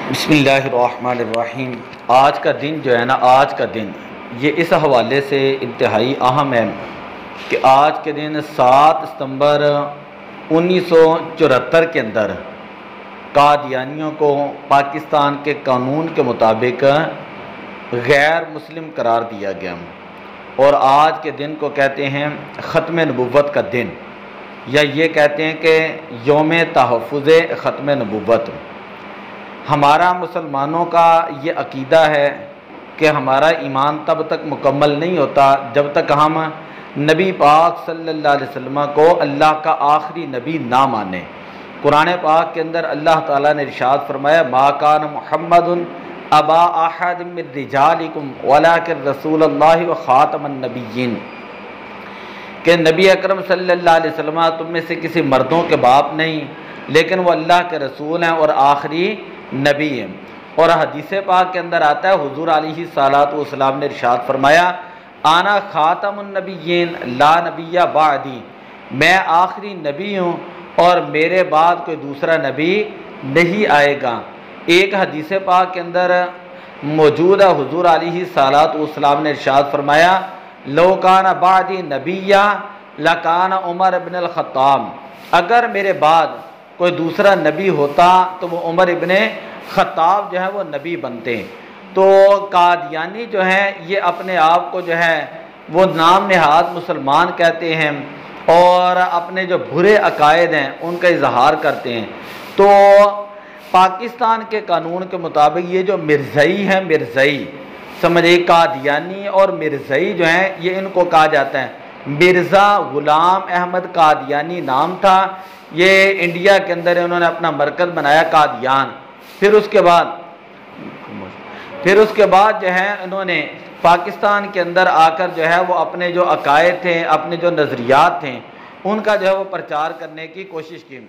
بسم اللہ الرحمن الرحیم۔ آج کا دن جو ہے نا، آج کا دن یہ اس حوالے سے انتہائی اہم ہے کہ آج کے دن 7 ستمبر 1974 کے اندر قادیانیوں کو پاکستان کے قانون کے مطابق غیر مسلم قرار دیا گیا، اور آج کے دن کو کہتے ہیں ختم نبوت کا دن، یا یہ کہتے ہیں کہ یوم تحفظ ختم نبوت۔ ہمارا مسلمانوں کا یہ عقیدہ ہے کہ ہمارا ایمان تب تک مکمل نہیں ہوتا جب تک ہم نبی پاک صلی اللہ علیہ وسلم کو اللہ کا آخری نبی نہ مانیں۔ قرآن پاک کے اندر اللہ تعالیٰ نے ارشاد فرمایا، ما کان محمد ابا احد من رجالکم ولکن رسول اللہ و خاتم النبیین، کہ نبی اکرم صلی اللہ علیہ وسلم تم میں سے کسی مردوں کے باپ نہیں، لیکن وہ اللہ کے رسول ہیں اور آخری نبی ہیں۔ اور حدیث پاک کے اندر آتا ہے، حضور علیہ الصلوۃ والسلام نے ارشاد فرمایا، آنا خاتم النبیین لا نبی بعدی، میں آخری نبی ہوں اور میرے بعد کوئی دوسرا نبی نہیں آئے گا۔ ایک حدیث پاک کے اندر موجود ہے، حضور علیہ الصلوۃ والسلام نے ارشاد فرمایا، لو کان بعدی نبیّ لکان عمر ابن الخطاب، اگر میرے بعد کوئی دوسرا نبی ہوتا تو وہ عمر ابن خطاب جو ہے وہ نبی بنتے ہیں۔ تو قادیانی جو ہیں یہ اپنے آپ کو جو ہے وہ نام نہاد مسلمان کہتے ہیں اور اپنے جو برے عقائد ہیں ان کا اظہار کرتے ہیں۔ تو پاکستان کے قانون کے مطابق یہ جو مرزائی ہیں، مرزائی سمجھے، قادیانی اور مرزائی جو ہیں یہ ان کو کہا جاتا ہے۔ مرزا غلام احمد قادیانی نام تھا، یہ انڈیا کے اندر انہوں نے اپنا مرکز بنایا قادیان۔ پھر اس کے بعد جو ہے انہوں نے پاکستان کے اندر آ کر جو ہے وہ اپنے جو عقائد تھے، اپنے جو نظریات تھے ان کا جو ہے وہ پرچار کرنے کی کوشش کی۔